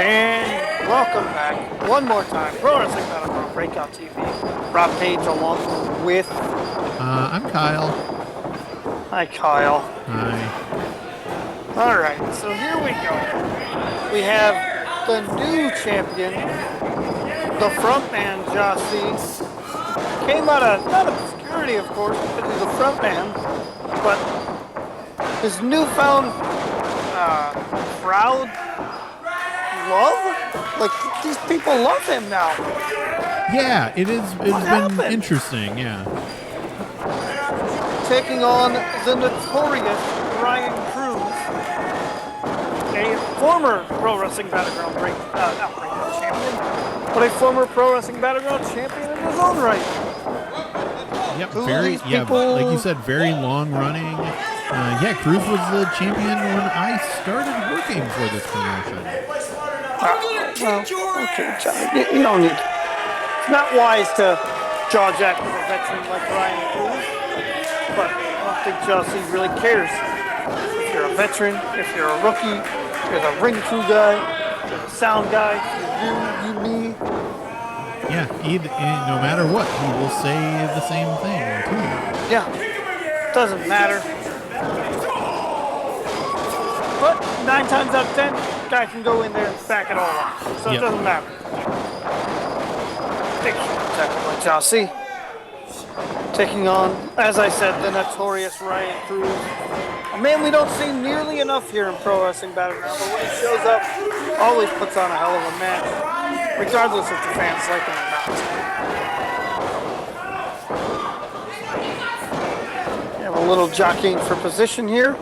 And welcome back one more time. Pro Wrestling Battleground Breakout TV. Rob Page along with... I'm Kyle. Hi, Kyle. Hi. Alright, so here we go. We have the new champion, the frontman, Jah-C. Came out of, not obscurity, of course, because he's a frontman, but his newfound crowd love? Like, these people love him now. Yeah, it's been interesting, yeah. Taking on the notorious Ryan Cruz, a former Pro Wrestling Battleground not Breakout champion, but a former Pro Wrestling Battleground champion in his own right. Yep, like you said, very long running. Cruz was the champion when I started working for this promotion. Okay, John, you don't need. It's not wise to jaw jack with a veteran like Ryan Cruz, but I don't think Jah-C really cares. If you're a veteran, if you're a rookie, if you're the ring crew guy, if you're the sound guy, you, me. Yeah, no matter what, he will say the same thing too. Yeah, doesn't matter. But 9 times out of 10, guy can go in there and back it all up. So It doesn't matter. Big tackle by Jah-C. Taking on, as I said, the notorious Ryan Cruz. A man we don't see nearly enough here in Pro Wrestling Battleground, but when he shows up, always puts on a hell of a match, regardless if the fans like him or not. We have a little jockeying for position here.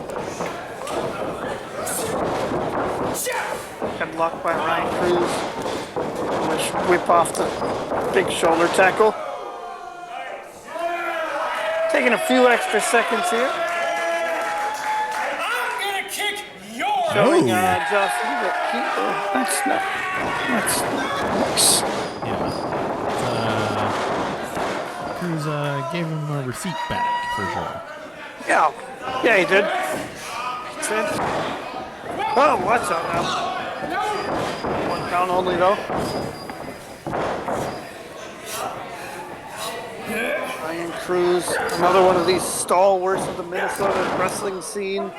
Headlock by Ryan Cruz. Whip off the big shoulder tackle. Taking a few extra seconds here. I'm gonna kick your Showing Jah-C that that's not nice. Yeah. Cruz gave him a receipt back for sure. Yeah, he did. Oh, watch out now. 1 count only though. Ryan Cruz, another one of these stalwarts of the Minnesota wrestling scene,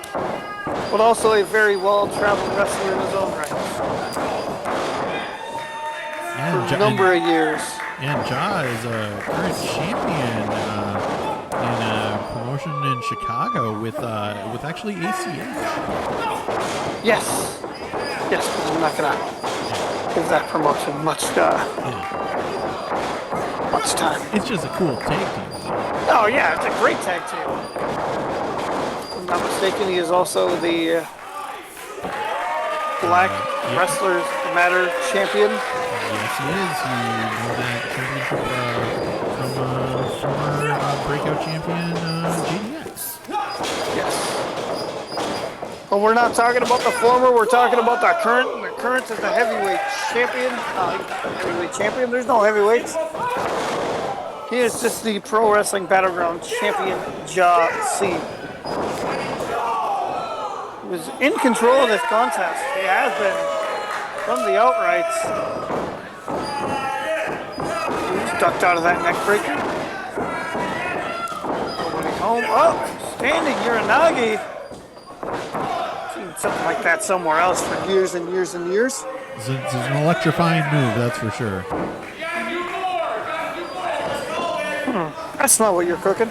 but also a very well-traveled wrestler in his own right. For a number of years. And Jah is a current champion in a promotion in Chicago with actually ACH. Yes, but I'm not gonna give that promotion much time. It's just a cool tag team. Oh yeah, it's a great tag team. If I'm not mistaken, he is also the Black Wrestlers Matter champion. Yes, he is. You know that championship from former Breakout champion JDX. Yes. But we're not talking about the former, we're talking about the current. The current is the heavyweight champion. Heavyweight champion, there's no heavyweights. He is just the Pro Wrestling Battleground champion, Jah-C. He was in control of this contest. He has been from the outrights. He's ducked out of that neck breaker. Nobody home. Oh, standing Uranagi. Seen something like that somewhere else for years and years and years. It's an electrifying move, that's for sure. That's not what you're cooking.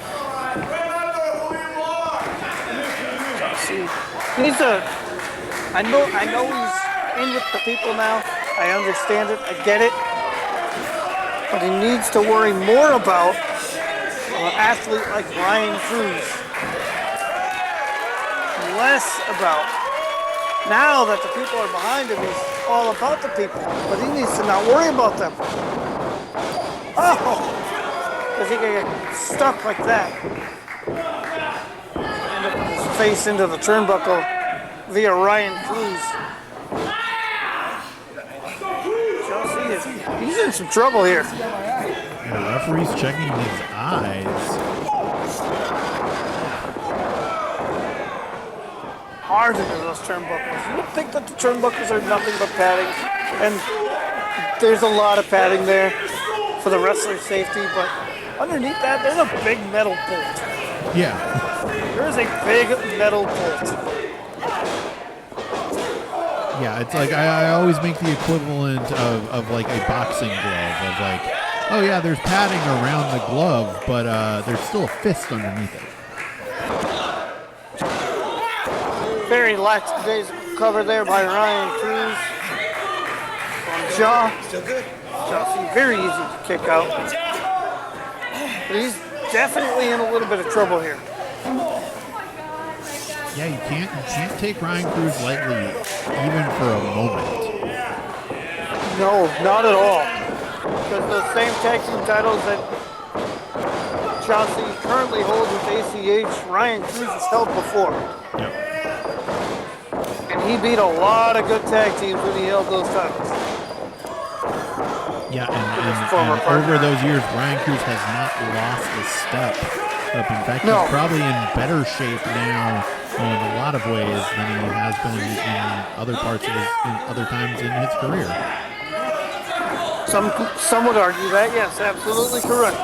I know he's in with the people now. I understand it. I get it. But he needs to worry more about an athlete like Ryan Cruz. Less about. Now that the people are behind him, he's all about the people. But he needs to not worry about them. Oh! Because he can get stuck like that. End up with his face into the turnbuckle via Ryan Cruz. Jah-C he's in some trouble here. The referee's checking his eyes. hard into those turnbuckles. You would think that the turnbuckles are nothing but padding, and there's a lot of padding there for the wrestler's safety, but underneath that, there's a big metal bolt. Yeah. There's a big metal bolt. Yeah, it's like I always make the equivalent of like a boxing glove, of like, oh yeah, there's padding around the glove, but there's still a fist underneath it. Very lackadaisical cover there by Ryan Cruz. On Jah. Still good. Jah-C, very easy to kick out. But he's definitely in a little bit of trouble here. Yeah, you can't take Ryan Cruz lightly, even for a moment. No, not at all. Because those same tag team titles that Jah-C currently holds with ACH, Ryan Cruz has held before. Yep. And he beat a lot of good tag teams when he held those titles. Yeah, and over those years, Ryan Cruz has not lost a step up. In fact, No. he's probably in better shape now in a lot of ways than he has been in other parts of in other times in his career. Some would argue that, yes, absolutely correct.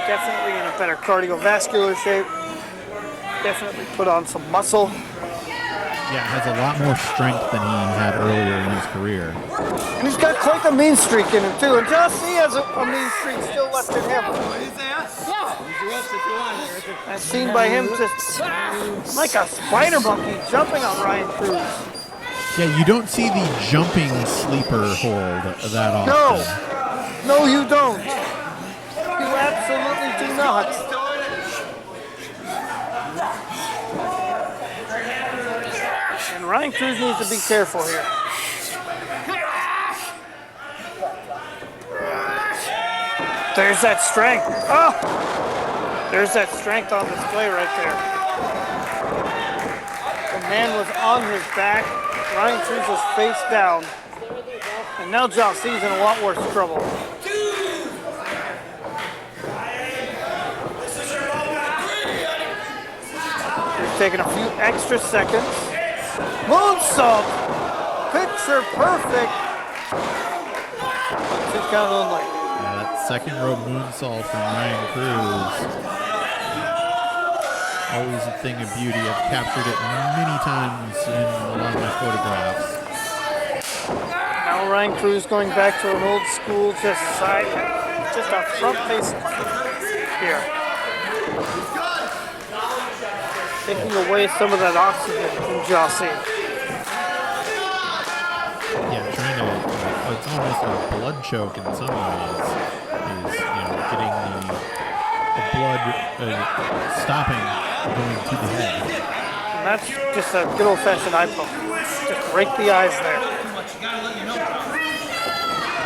Definitely in a better cardiovascular shape. Definitely put on some muscle. Yeah, has a lot more strength than he had earlier in his career. And he's got quite the mean streak in him, too. And Jah-C has a mean streak still left in him. As seen by him just like a spider monkey jumping on Ryan Cruz. Yeah, you don't see the jumping sleeper hold that often. No, you don't. You absolutely do not. And Ryan Cruz needs to be careful here. There's that strength. Oh! There's that strength on display right there. The man was on his back. Ryan Cruz was face down. And now Jah-C's in a lot worse trouble. He's taking a few extra seconds. Moonsault! Picture perfect. 2 count only. Yeah, that second row moonsault from Ryan Cruz. Always a thing of beauty. I've captured it many times in a lot of my photographs. Now Ryan Cruz going back to an old school, just a front face here. Taking away some of that oxygen from Jah-C. Yeah, trying to, it's almost a blood choke in some ways. Is, getting the blood stopping, going to the head. And that's just a good old-fashioned eye poke. Just rake the eyes there.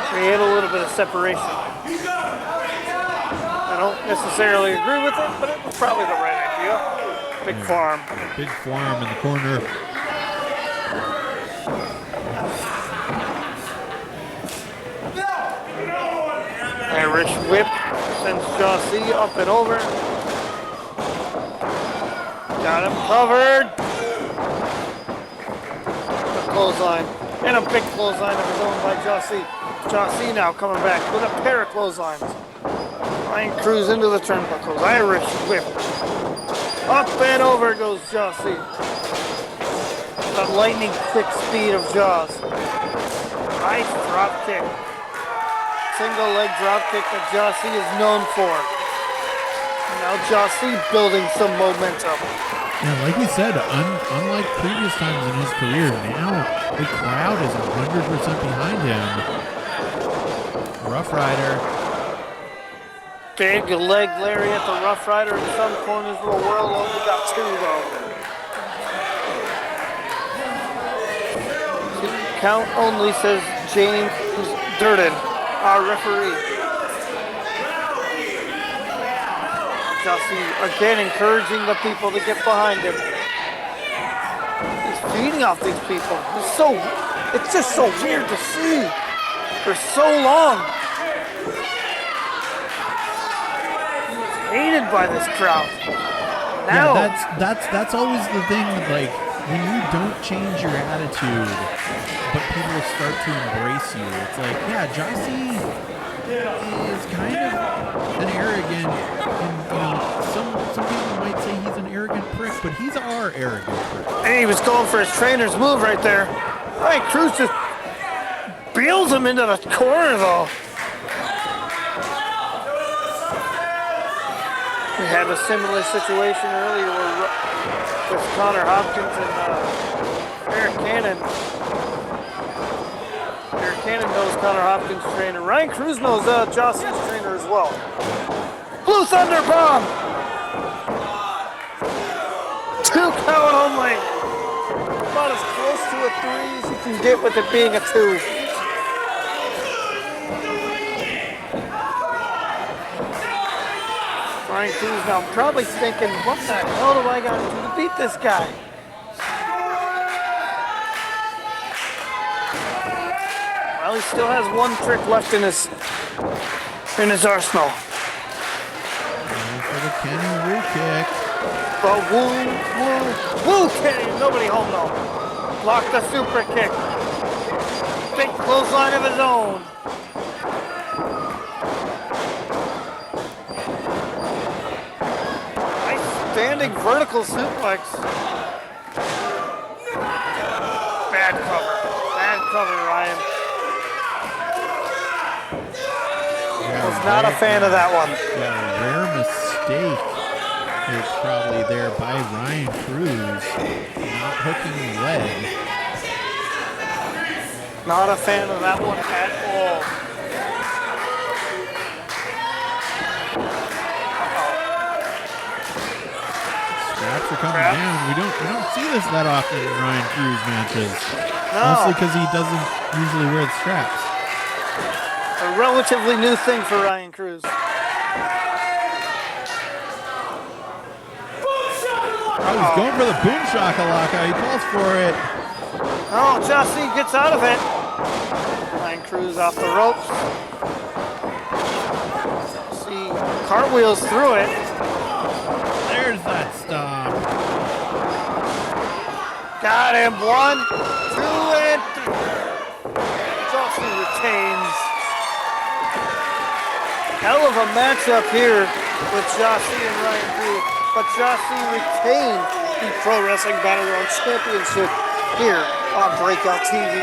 Create a little bit of separation. I don't necessarily agree with it, but it was probably the right idea. Big forearm. Big forearm in the corner. Irish whip sends Jah-C up and over. Got him covered. The clothesline. And a big clothesline of his own by Jah-C. Jah-C now coming back with a pair of clotheslines. Ryan Cruz into the turnbuckles. Irish whip. Up and over goes Jah-C. The lightning quick speed of Jaws. Nice drop kick. Single leg drop kick that Jah-C is known for. And now Jah-C building some momentum. Yeah, like you said, unlike previous times in his career, now the crowd is 100% behind him. Rough Rider. Big leg lariat the Rough Rider in some corners of the world. Only got 2 though. 2 count only, says James Durden, our referee. Jah-C again encouraging the people to get behind him. He's feeding off these people. It's just so weird to see for so long. He was hated by this crowd. Now, yeah, that's always the thing. Like when you don't change your attitude, but people start to embrace you, it's like, yeah, Jah-C is kind of an arrogant, and some people might say he's an arrogant prick, but he's our arrogant prick. And he was going for his trainer's move right there. All right, Cruz just beels him into the corner though. We had a similar situation earlier with Connor Hopkins and Eric Cannon. Eric Cannon knows Connor Hopkins' trainer. Ryan Cruz knows Jah-C's trainer as well. Blue Thunder Bomb! 2 count only. About as close to a 3 as you can get with it being a 2. Ryan Cruz now probably thinking, what the hell do I got to do to beat this guy? Well, he still has one trick left in his arsenal. Going for the Kenny Woo kick. But woo, Kenny, nobody home though. Block the super kick. Big clothesline of his own. Standing vertical suplex. Bad cover, Ryan. Was not a fan of that one. Yeah, a rare mistake is probably there by Ryan Cruz, not hooking the leg. Not a fan of that one at all. Straps are coming down. We don't see this that often in Ryan Cruz matches. No. Mostly because he doesn't usually wear the straps. A relatively new thing for Ryan Cruz. Oh, he's going for the boom shakalaka. He calls for it. Oh, Jah-C gets out of it. Ryan Cruz off the ropes. See, cartwheels through it. There's that stomp. Got him. 1, 2, and 3. Jah-C retains. Hell of a matchup here with Jah-C and Ryan Cruz. But Jah-C retained the Pro Wrestling Battleground Championship here on Breakout TV.